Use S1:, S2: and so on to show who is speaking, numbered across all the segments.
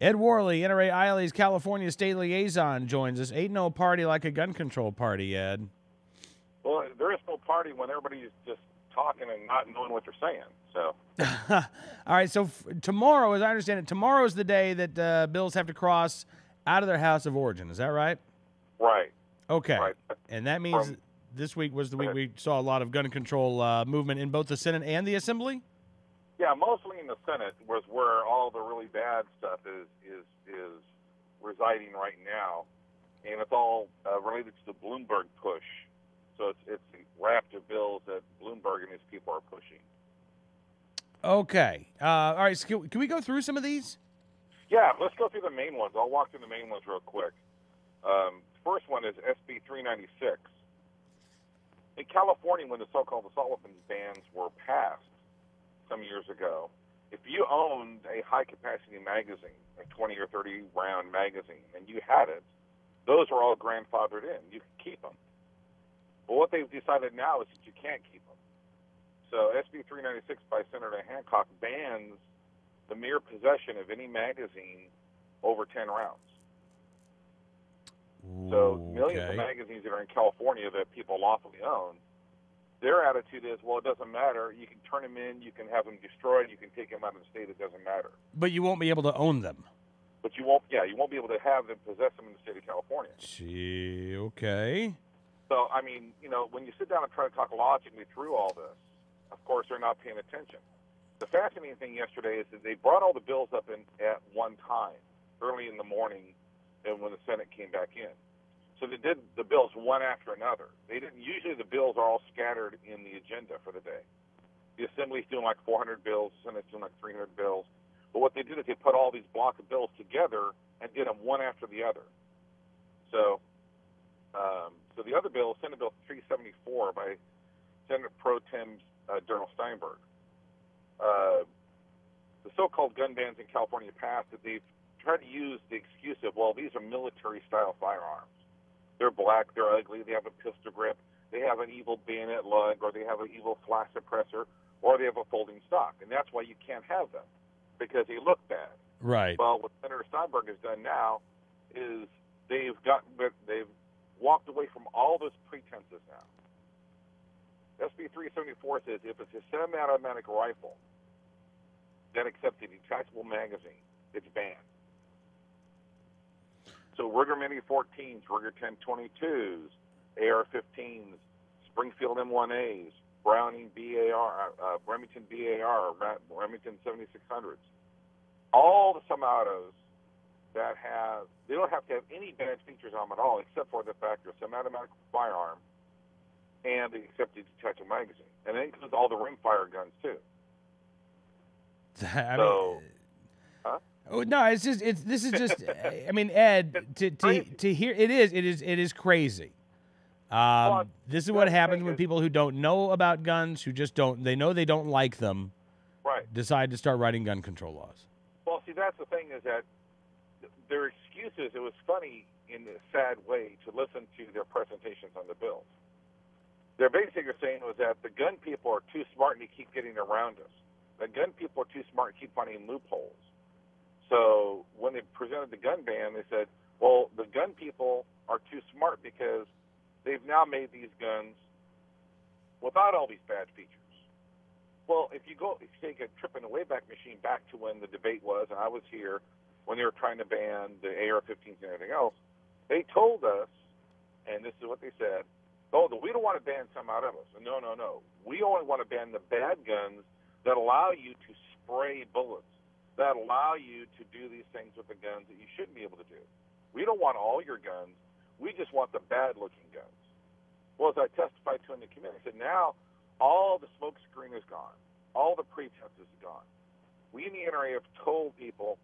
S1: Ed Worley, NRA ILA's California State Liaison, joins us. Ain't no party like a gun control party, Ed.
S2: Well, there is no party when everybody's just talking and not knowing what they're saying. So,
S1: all right. So tomorrow, as I understand it, tomorrow is the day that bills have to cross out of their house of origin. Is that right?
S2: right.
S1: Okay.
S2: Right.
S1: And that means this week was the week we saw a lot of gun control movement in both the Senate and the Assembly?
S2: Yeah, mostly in the Senate was where all the really bad stuff is residing right now, and it's all related to the Bloomberg push. So it's the raft of bills that Bloomberg and his people are pushing.
S1: Okay. All right. So can we go through some of these?
S2: Yeah, let's go through the main ones. I'll walk through the main ones real quick. First one is SB 396. In California, when the so-called Sullivan bans were passed some years ago, if you owned a high-capacity magazine, a 20 or 30-round magazine, and you had it, those are all grandfathered in. You can keep them. But what they've decided now is that you can't keep them. So SB 396 by Senator Hancock bans the mere possession of any magazine over 10 rounds. So millions of magazines that are in California that people lawfully own, their attitude is, well, it doesn't matter. You can turn them in. You can have them destroyed. You can take them out of the state. It doesn't matter.
S1: But you won't be able to own them.
S2: But you won't be able to have them, possess them in the state of California.
S1: Gee, okay.
S2: So, I mean, when you sit down and try to talk logically through all this, of course, they're not paying attention. The fascinating thing yesterday is that they brought all the bills up at one time, early in the morning, and when the Senate came back in. So they did the bills one after another. They didn't. Usually the bills are all scattered in the agenda for the day. The Assembly's doing like 400 bills, the Senate's doing like 300 bills. But what they did is they put all these blocks of bills together and did them one after the other. So the other bill, Senate Bill 374 by Senator Pro Tem Darrell Steinberg. The so-called gun bans in California passed that they've tried to use the excuse of, well, these are military-style firearms. They're black, they're ugly, they have a pistol grip, they have an evil bayonet lug, or they have an evil flash suppressor, or they have a folding stock. And that's why you can't have them, because they look bad.
S1: Right.
S2: Well, what Senator Steinberg has done now is they've walked away from all those pretenses now. SB 374 says if it's a semi-automatic rifle that accepts a detachable magazine, it's banned. So Ruger Mini 14s, Ruger 1022s, AR-15s, Springfield M1As, Browning BAR, Remington BAR, Remington 7600s, all the semi-autos that they don't have to have any bad features on them at all, except for the fact they're a semi-automatic firearm and they accept a detachable magazine. And that includes all the rimfire guns, too.
S1: Oh, no, this is just. I mean, Ed, to hear it is crazy. This is what happens when people who don't know about guns, who just they know they don't like them,
S2: right,
S1: decide to start writing gun control laws.
S2: Well, see, that's the thing is that their excuses. It was funny in a sad way to listen to their presentations on the bills. Their basically saying was that the gun people are too smart and they keep getting around us. The gun people are too smart and keep finding loopholes. So when they presented the gun ban, they said, well, the gun people are too smart because they've now made these guns without all these bad features. Well, if you take a trip in the Wayback Machine back to when the debate was, and I was here, when they were trying to ban the AR-15s and everything else, they told us, and this is what they said, oh, we don't want to ban some out of us. No. We only want to ban the bad guns that allow you to spray bullets, that allow you to do these things with the guns that you shouldn't be able to do. We don't want all your guns. We just want the bad-looking guns. Well, as I testified to in the committee, I said, now all the smoke screen is gone. All the pretense is gone. We in the NRA have told people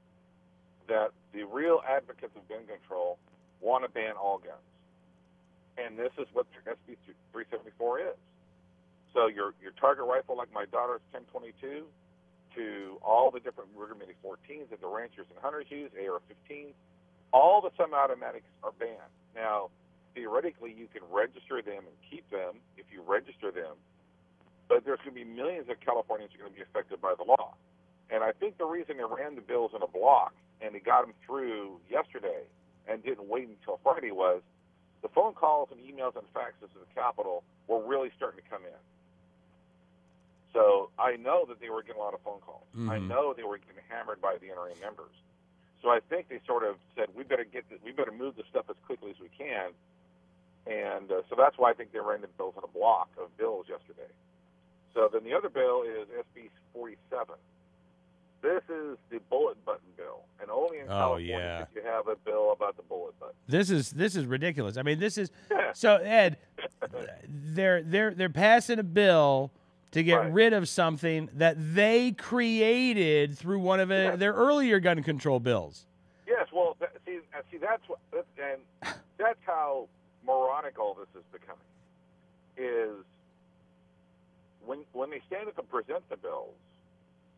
S2: that the real advocates of gun control want to ban all guns. And this is what SB 374 is. So your target rifle, like my daughter's 1022, to all the different Ruger Mini 14s that the ranchers and hunters use, AR-15s, all the semi-automatics are banned. Now, theoretically, you can register them and keep them if you register them, but there's going to be millions of Californians who are going to be affected by the law. And I think the reason they ran the bills in a block and he got them through yesterday and didn't wait until Friday, was the phone calls and emails and faxes to the Capitol were really starting to come in. So I know that they were getting a lot of phone calls. I know they were getting hammered by the NRA members. So I think they sort of said, we better move this stuff as quickly as we can. And so that's why I think they ran the bills on a block of bills yesterday. So then the other bill is SB 47. This is the bullet button bill, and only in California could you have a bill about the bullet button.
S1: This is ridiculous. I mean, this is so, Ed. They're passing a bill to get rid of something that they created through one of their earlier gun control bills.
S2: Yes, well, see, that's how moronic all this is becoming. Is when they stand up and present the bills,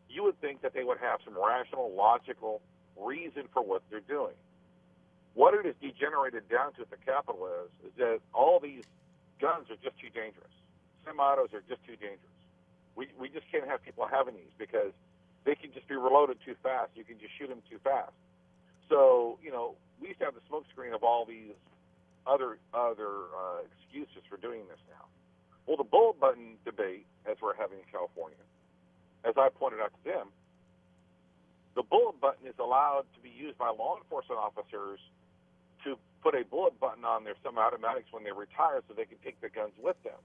S2: you would think that they would have some rational, logical reason for what they're doing. What it has degenerated down to at the Capitol is that all these guns are just too dangerous. Semi-autos are just too dangerous. We just can't have people having these because they can just be reloaded too fast. You can just shoot them too fast. So, we used to have the smoke screen of all these other excuses for doing this now. Well, the bullet button debate, as we're having in California, as I pointed out to them, the bullet button is allowed to be used by law enforcement officers to put a bullet button on their semi-automatics when they retire so they can take their guns with them.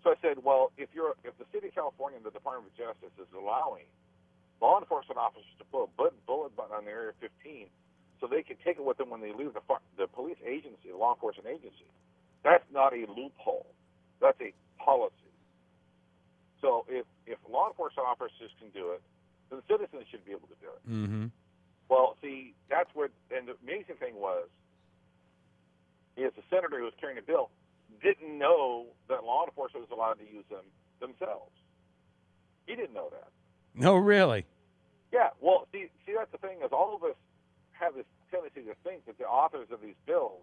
S2: So I said, well, if the city of California and the Department of Justice is allowing law enforcement officers to put a bullet button on their AR-15 so they can take it with them when they leave the police agency, the law enforcement agency, that's not a loophole. That's a policy. So if law enforcement officers can do it, then citizens should be able to do it.
S1: Mm-hmm.
S2: Well, see, that's where, and the amazing thing is the senator who was carrying the bill didn't know that law enforcement was allowed to use them themselves. He didn't know that.
S1: No, really?
S2: Yeah, well, see, that's the thing, is all of us have this tendency to think that the authors of these bills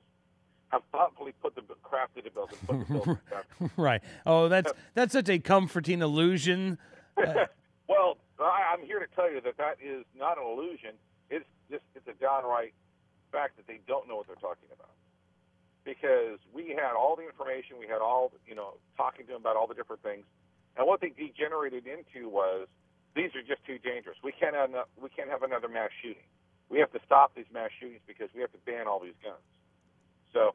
S2: have thoughtfully crafted the bills and put the bills together.
S1: Right. Oh, that's such a comforting illusion.
S2: Well, I'm here to tell you that is not an illusion. It's a downright fact that they don't know what they're talking about. Because we had all the information, we had all, talking to them about all the different things, and what they degenerated into was, these are just too dangerous. We can't have another mass shooting. We have to stop these mass shootings because we have to ban all these guns. So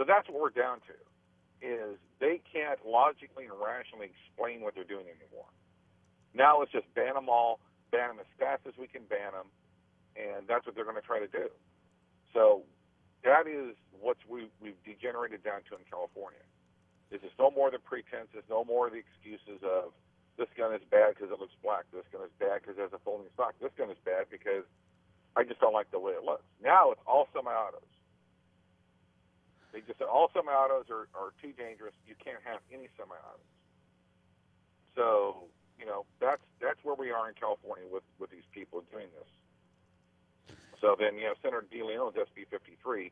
S2: that's what we're down to, is they can't logically and rationally explain what they're doing anymore. Now let's just ban them all, ban them as fast as we can ban them, and that's what they're going to try to do. So that is what we've degenerated down to in California. This is no more the pretenses, no more the excuses of this gun is bad because it looks black, this gun is bad because it has a folding stock, this gun is bad because I just don't like the way it looks. Now it's all semi-autos. They just said all semi-autos are too dangerous. You can't have any semi-autos. So, that's where we are in California with these people doing this. So then, Senator DeLeon's SB 53,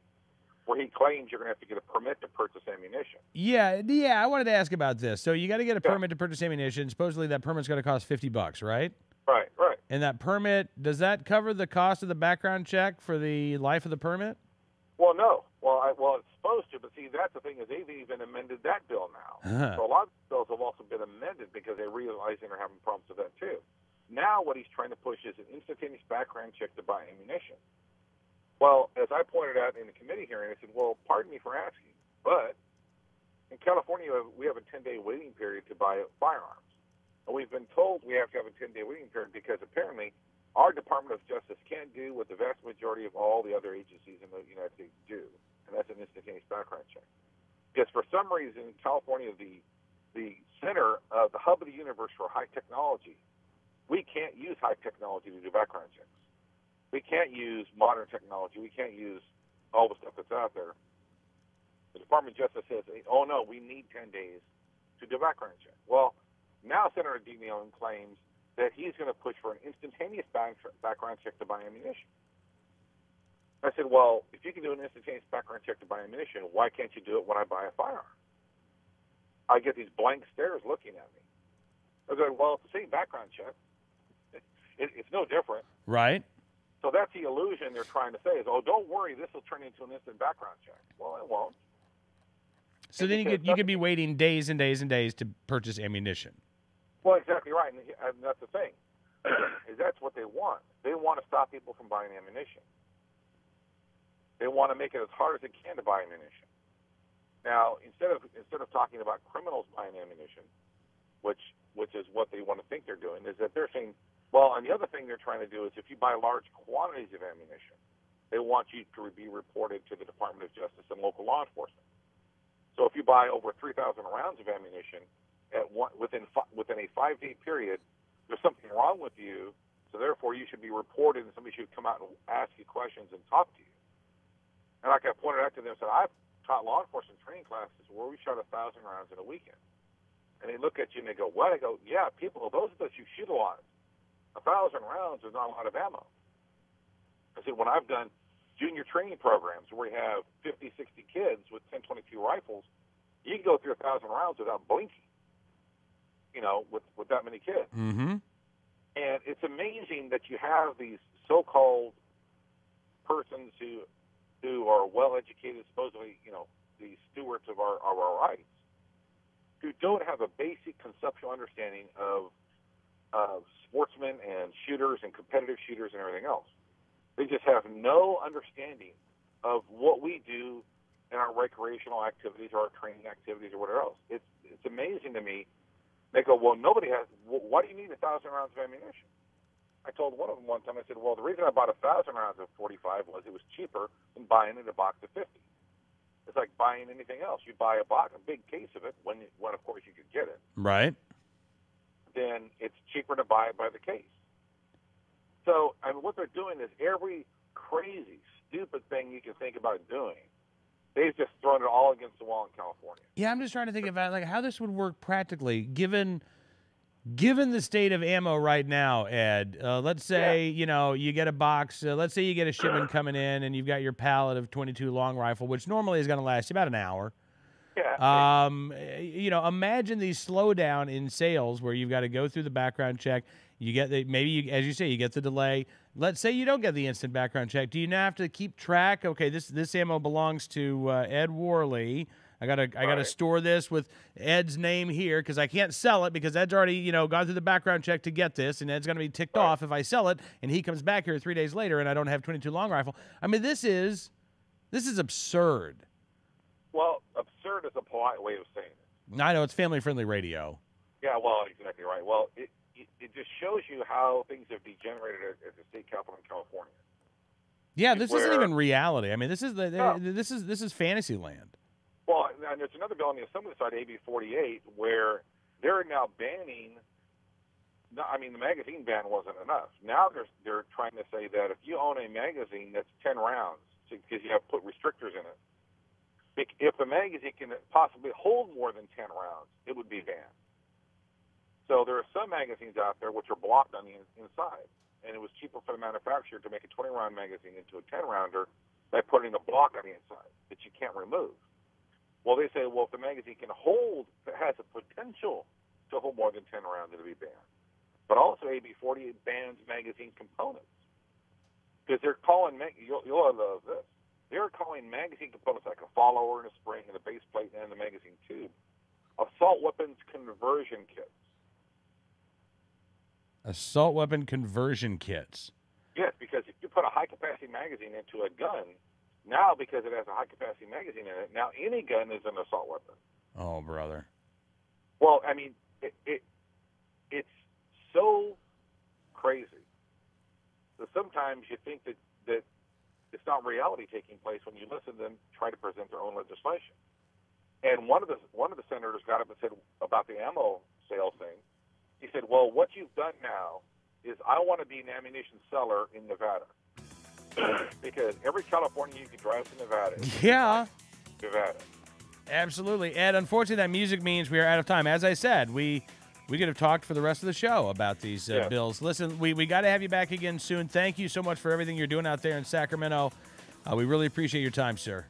S2: where he claims you're going to have to get a permit to purchase ammunition.
S1: Yeah, I wanted to ask about this. So you got to get a permit to purchase ammunition. Supposedly that permit's going to cost $50, right?
S2: Right.
S1: And that permit, does that cover the cost of the background check for the life of the permit?
S2: Well, no. Well, it's supposed to, but see, that's the thing, is they've even amended that bill now. So a lot of bills have also been amended because they realize they're having problems with that too. Now what he's trying to push is an instantaneous background check to buy ammunition. Well, as I pointed out in the committee hearing, I said, well, pardon me for asking, but in California we have a 10-day waiting period to buy firearms. And we've been told we have to have a 10-day waiting period because apparently our Department of Justice can't do what the vast majority of all the other agencies in the United States do, and that's an instantaneous background check. Because for some reason, California, the center of the hub of the universe for high technology, we can't use high technology to do background checks. We can't use modern technology. We can't use all the stuff that's out there. The Department of Justice says, oh, no, we need 10 days to do a background check. Well, now Senator DeLeon claims that he's going to push for an instantaneous background check to buy ammunition. I said, well, if you can do an instantaneous background check to buy ammunition, why can't you do it when I buy a firearm? I get these blank stares looking at me. I said, well, it's the same background check. It's no different.
S1: Right.
S2: So that's the illusion they're trying to say is, oh, don't worry, this will turn into an instant background check. Well, it won't.
S1: So then you could be waiting days and days and days to purchase ammunition.
S2: Well, exactly right, and that's the thing. Is that's what they want. They want to stop people from buying ammunition. They want to make it as hard as they can to buy ammunition. Now, instead of talking about criminals buying ammunition, which is what they want to think they're doing, is that they're saying, well, and the other thing they're trying to do is if you buy large quantities of ammunition, they want you to be reported to the Department of Justice and local law enforcement. So if you buy over 3,000 rounds of ammunition within a 5-day period, there's something wrong with you, so therefore you should be reported and somebody should come out and ask you questions and talk to you. And like I pointed out to them, I said, I've taught law enforcement training classes where we shot 1,000 rounds in a weekend. And they look at you and they go, what? I go, yeah, people, those of us who shoot a lot, 1,000 rounds is not a lot of ammo. I said, when I've done junior training programs where we have 50, 60 kids with 10-22 rifles, you can go through 1,000 rounds without blinking, with that many kids.
S1: Mm-hmm.
S2: And it's amazing that you have these so-called persons who are well-educated, supposedly, the stewards of our rights, who don't have a basic conceptual understanding of sportsmen and shooters and competitive shooters and everything else. They just have no understanding of what we do in our recreational activities or our training activities or whatever else. It's amazing to me. They go, well, nobody has. Why do you need 1,000 rounds of ammunition? I told one of them one time. I said, well, the reason I bought 1,000 rounds of 45 was it was cheaper than buying in a box of 50. It's like buying anything else. You buy a big case of it when of course you could get it.
S1: Right.
S2: Then it's cheaper to buy it by the case. So, what they're doing is every crazy, stupid thing you can think about doing, they've just thrown it all against the wall in California.
S1: Yeah, I'm just trying to think about how this would work practically, given the state of ammo right now, Ed. Let's say you get a box. Let's say you get a shipment coming in, and you've got your pallet of 22 long rifle, which normally is going to last you about an hour.
S2: Yeah.
S1: Imagine the slowdown in sales where you've got to go through the background check. You get as you say, you get the delay. Let's say you don't get the instant background check. Do you now have to keep track? Okay, this ammo belongs to Ed Worley. I gotta store this with Ed's name here because I can't sell it because Ed's already gone through the background check to get this, and Ed's gonna be ticked off if I sell it, and he comes back here 3 days later and I don't have 22 long rifle. I mean, this is absurd.
S2: Well, absurd is a polite way of saying it.
S1: I know, it's family-friendly radio.
S2: Yeah, well, exactly right. Well, it just shows you how things have degenerated at the state capital in California.
S1: Yeah, this isn't even reality. I mean, this is fantasy land.
S2: Well, and there's another bill on the Assembly side, AB 48, where they're now banning. I mean, the magazine ban wasn't enough. Now they're trying to say that if you own a magazine that's 10 rounds, because you have put restrictors in it, if the magazine can possibly hold more than 10 rounds, it would be banned. So there are some magazines out there which are blocked on the inside, and it was cheaper for the manufacturer to make a 20-round magazine into a 10-rounder by putting a block on the inside that you can't remove. Well, they say, well, if the magazine can hold, it has a potential to hold more than 10 rounds, it'll be banned. But also, AB 48 bans magazine components because they're calling you'll love this. They're calling magazine components like a follower and a spring and a base plate and the magazine tube assault weapons conversion kits.
S1: Assault weapon conversion kits.
S2: Yes, because if you put a high-capacity magazine into a gun, now because it has a high-capacity magazine in it, now any gun is an assault weapon.
S1: Oh, brother.
S2: Well, I mean, it's so crazy that sometimes you think that it's not reality taking place when you listen to them try to present their own legislation. And one of the senators got up and said about the ammo sales thing. He said, well, what you've done now is I want to be an ammunition seller in Nevada. Because every California you can drive to Nevada.
S1: Yeah.
S2: Nevada.
S1: Absolutely. Ed, unfortunately, that music means we are out of time. As I said, we could have talked for the rest of the show about these bills. Listen, we got to have you back again soon. Thank you so much for everything you're doing out there in Sacramento. We really appreciate your time, sir.